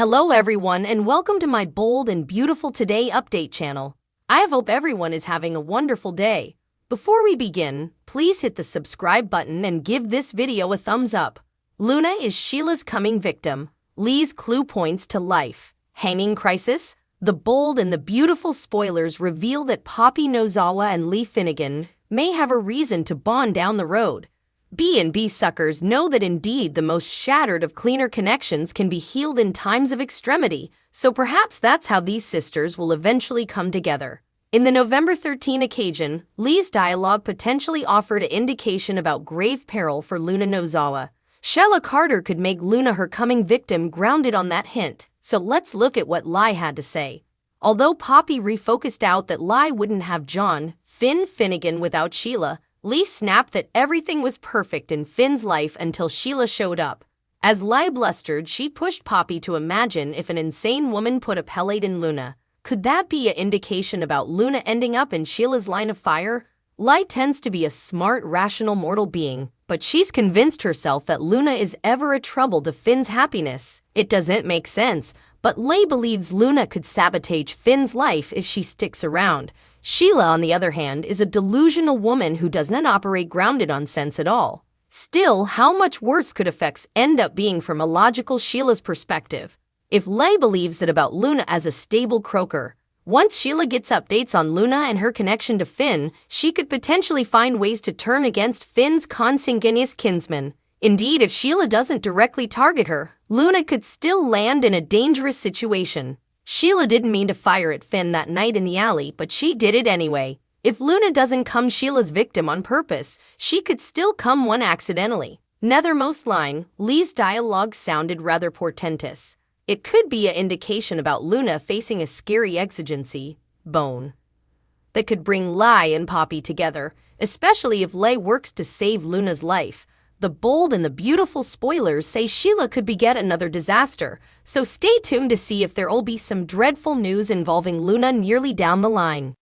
Hello everyone and welcome to my bold and beautiful Today Update channel. I hope everyone is having a wonderful day. Before we begin, please hit the subscribe button and give this video a thumbs up. Luna is Sheila's coming victim. Lee's clue points to life. Hanging crisis? The bold and the beautiful spoilers reveal that Poppy Nozawa and Lee Finnegan may have a reason to bond down the road. B&B suckers know that indeed the most shattered of cleaner connections can be healed in times of extremity, so perhaps that's how these sisters will eventually come together. In the November 13 occasion, Lee's dialogue potentially offered an indication about grave peril for Luna Nozawa. Sheila Carter could make Luna her coming victim grounded on that hint, so let's look at what Lee had to say. Although Poppy refocused out that Lee wouldn't have John Finnegan without Sheila, Lee snapped that everything was perfect in Finn's life until Sheila showed up. As Lee blustered, she pushed Poppy to imagine if an insane woman put a pellet in Luna. Could that be an indication about Luna ending up in Sheila's line of fire? Lee tends to be a smart, rational mortal being, but she's convinced herself that Luna is ever a trouble to Finn's happiness. It doesn't make sense, but Lee believes Luna could sabotage Finn's life if she sticks around. Sheila, on the other hand, is a delusional woman who does not operate grounded on sense at all. Still, how much worse could effects end up being from a logical Sheila's perspective? If Lee believes that about Luna as a stable croaker, once Sheila gets updates on Luna and her connection to Finn, she could potentially find ways to turn against Finn's consanguineous kinsman. Indeed, if Sheila doesn't directly target her, Luna could still land in a dangerous situation. Sheila didn't mean to fire at Finn that night in the alley, but she did it anyway. If Luna doesn't come Sheila's victim on purpose, she could still come one accidentally. Nethermost line, Lee's dialogue sounded rather portentous. It could be an indication about Luna facing a scary exigency, bone, that could bring Lee and Poppy together, especially if Lee works to save Luna's life. The bold and the beautiful spoilers say Sheila could beget another disaster, so stay tuned to see if there'll be some dreadful news involving Luna nearly down the line.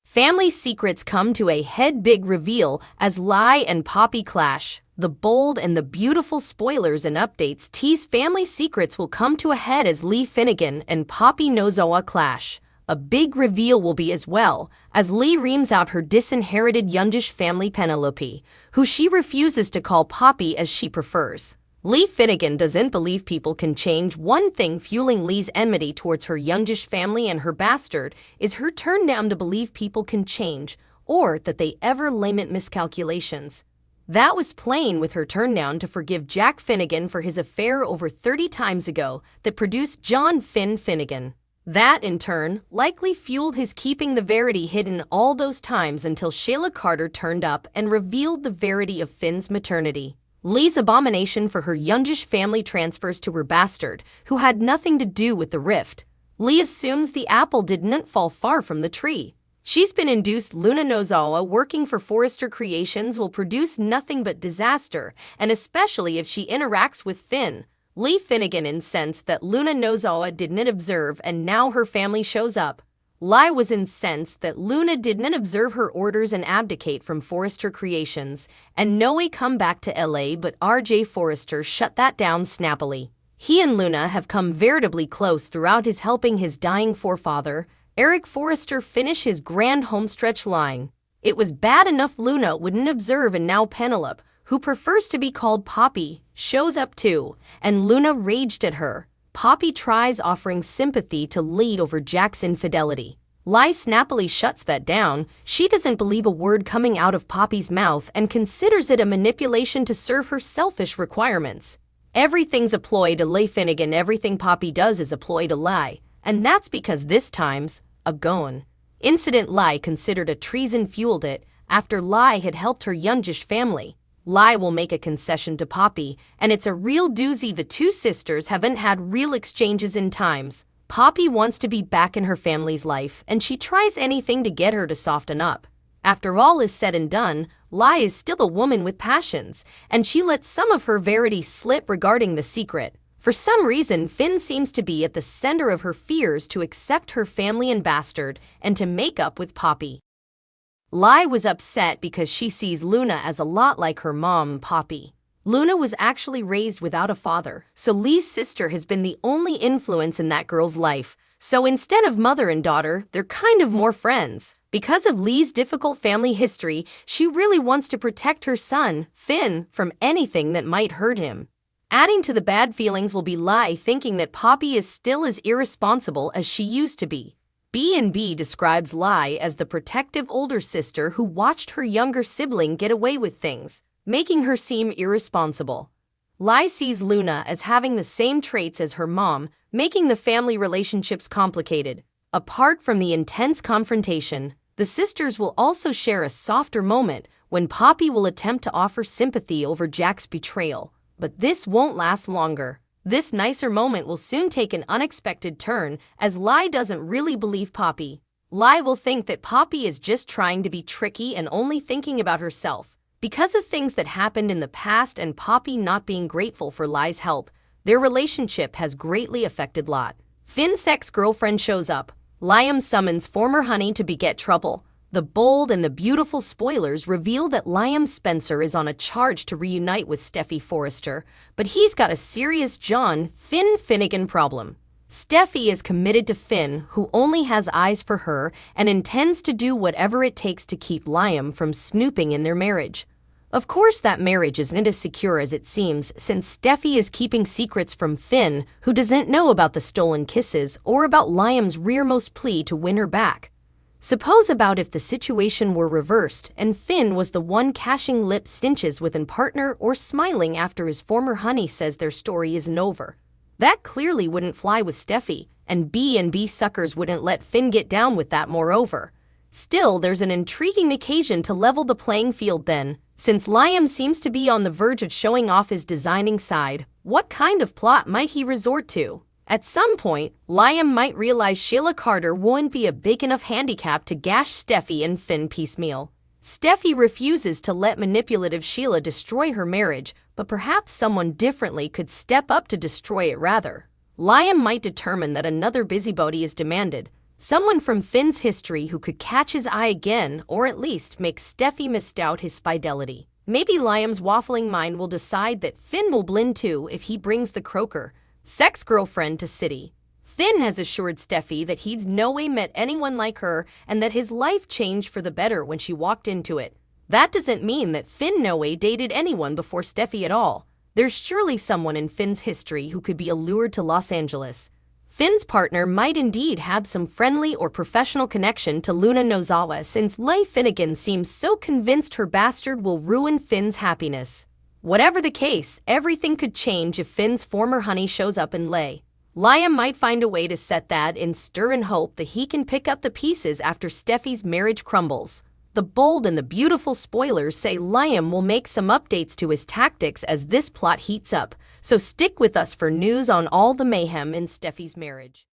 Family secrets come to a head-big reveal as Lee and Poppy clash. The bold and the beautiful spoilers and updates tease family secrets will come to a head as Lee Finnegan and Poppy Nozawa clash. A big reveal will be as well, as Lee reams out her disinherited youngish family Penelope, who she refuses to call Poppy as she prefers. Lee Finnegan doesn't believe people can change. One thing fueling Lee's enmity towards her youngish family and her bastard is her turn down to believe people can change, or that they ever lament miscalculations. That was plain with her turn down to forgive Jack Finnegan for his affair over 30 times ago that produced John Finnegan. That, in turn, likely fueled his keeping the verity hidden all those times until Sheila Carter turned up and revealed the verity of Finn's maternity. Lee's abomination for her youngish family transfers to her bastard, who had nothing to do with the rift. Lee assumes the apple didn't fall far from the tree. She's been induced Luna Nozawa working for Forrester Creations will produce nothing but disaster, and especially if she interacts with Finn. Lee Finnegan incensed that Luna Nozawa didn't observe and now her family shows up. Lee was incensed that Luna didn't observe her orders and abdicate from Forrester Creations, and Noe come back to LA, but RJ Forrester shut that down snappily. He and Luna have come veritably close throughout his helping his dying forefather, Eric Forrester, finish his grand homestretch line. It was bad enough Luna wouldn't observe, and now Penelope, who prefers to be called Poppy, shows up too, and Luna raged at her. Poppy tries offering sympathy to Lee over Jack's infidelity. Lee snappily shuts that down. She doesn't believe a word coming out of Poppy's mouth and considers it a manipulation to serve her selfish requirements. Everything's a ploy to Lee Finnegan. Everything Poppy does is a ploy to Lee, and that's because this time's a gone incident Lee considered a treason fueled it after Lee had helped her youngish family. Lee will make a concession to Poppy, and it's a real doozy. The two sisters haven't had real exchanges in times. Poppy wants to be back in her family's life, and she tries anything to get her to soften up. After all is said and done, Lee is still a woman with passions, and she lets some of her verity slip regarding the secret. For some reason, Finn seems to be at the center of her fears to accept her family and bastard and to make up with Poppy. Lee was upset because she sees Luna as a lot like her mom, Poppy. Luna was actually raised without a father, so Lee's sister has been the only influence in that girl's life. So instead of mother and daughter, they're kind of more friends. Because of Lee's difficult family history, she really wants to protect her son, Finn, from anything that might hurt him. Adding to the bad feelings will be Lai thinking that Poppy is still as irresponsible as she used to be. B&B describes Lai as the protective older sister who watched her younger sibling get away with things, making her seem irresponsible. Lai sees Luna as having the same traits as her mom, making the family relationships complicated. Apart from the intense confrontation, the sisters will also share a softer moment when Poppy will attempt to offer sympathy over Jack's betrayal. But this won't last longer. This nicer moment will soon take an unexpected turn as Lai doesn't really believe Poppy. Lai will think that Poppy is just trying to be tricky and only thinking about herself. Because of things that happened in the past and Poppy not being grateful for Lai's help, their relationship has greatly affected Lot. Finn's ex-girlfriend shows up. Liam summons former honey to beget trouble. The bold and the beautiful spoilers reveal that Liam Spencer is on a charge to reunite with Steffi Forrester, but he's got a serious John Finn Finnegan problem. Steffi is committed to Finn, who only has eyes for her and intends to do whatever it takes to keep Liam from snooping in their marriage. Of course, that marriage isn't as secure as it seems, since Steffi is keeping secrets from Finn, who doesn't know about the stolen kisses or about Liam's rearmost plea to win her back. Suppose about if the situation were reversed and Finn was the one cashing lip stinches with a partner or smiling after his former honey says their story isn't over. That clearly wouldn't fly with Steffi, and B&B suckers wouldn't let Finn get down with that moreover. Still, there's an intriguing occasion to level the playing field then. Since Liam seems to be on the verge of showing off his designing side, what kind of plot might he resort to? At some point, Liam might realize Sheila Carter won't be a big enough handicap to gash Steffi and Finn piecemeal. Steffi refuses to let manipulative Sheila destroy her marriage, but perhaps someone differently could step up to destroy it rather. Liam might determine that another busybody is demanded, someone from Finn's history who could catch his eye again or at least make Steffi misdoubt his fidelity. Maybe Liam's waffling mind will decide that Finn will blend too if he brings the croaker, sex-girlfriend to city. Finn has assured Steffi that he's no way met anyone like her and that his life changed for the better when she walked into it. That doesn't mean that Finn no way dated anyone before Steffi at all. There's surely someone in Finn's history who could be allured to Los Angeles. Finn's partner might indeed have some friendly or professional connection to Luna Nozawa since Leigh Finnegan seems so convinced her bastard will ruin Finn's happiness. Whatever the case, everything could change if Finn's former honey shows up in Leigh. Liam might find a way to set that in stir and hope that he can pick up the pieces after Steffi's marriage crumbles. The bold and the beautiful spoilers say Liam will make some updates to his tactics as this plot heats up, so stick with us for news on all the mayhem in Steffi's marriage.